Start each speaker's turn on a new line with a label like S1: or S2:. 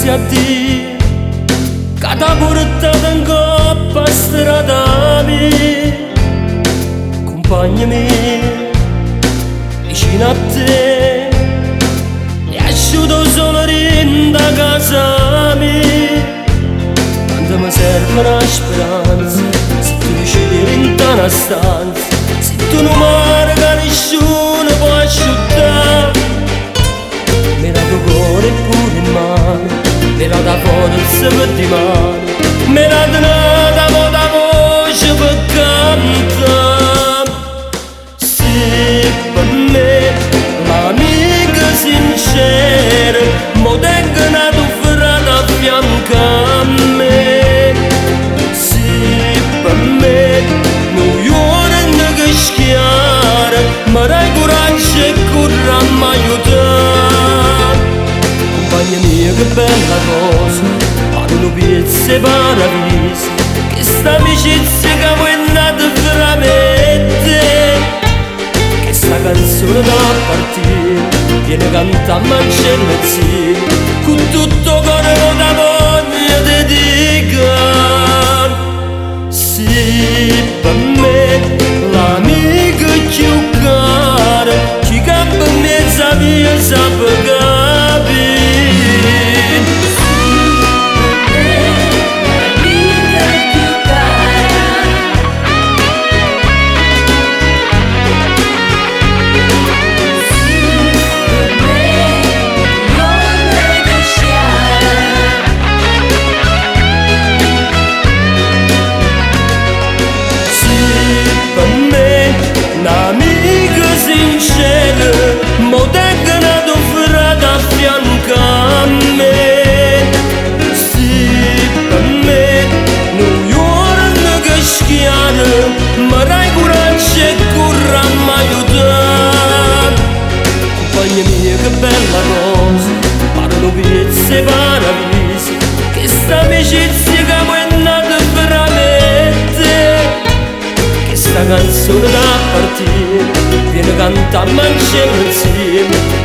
S1: a dire che t'ha portato in coppa a strada mia, compagna mia, vicino a te, mi è asciutto solo in da casa mia, quando mi serve una speranza, se tu decidi in una stanza, se tu non marca nessuno può asciuttare, mi dà tuo cuore pure in mano, mi dà da forza per di mano, mi dà da voce per cantare. Se per me l'amica sincera mo tengo una tuffrata a fianco a me, se per me non io che schiara ma dai coraggio e corra m'aiutare. Compagna mia che bella cosa, hanno piezze paradiso, che sta amicizia che vuoi nata fra me e te, che sta canzone da partire, viene cantando a cielo con tutto cuore da voglia di dire. Sì, per me l'amico più caro, ci campa in mezzo a via sa per capire. L'amico sincero mo tengo una tuffrata a fianco a me, sì per me non io che schiara ma dai coraggio e corra m'aiutare. Compagna mia che bella cosa, parlano piezze paradiso, che sta amicizia che vuoi nata veramente, che sta canzone da partire, viene cantando in cielo insieme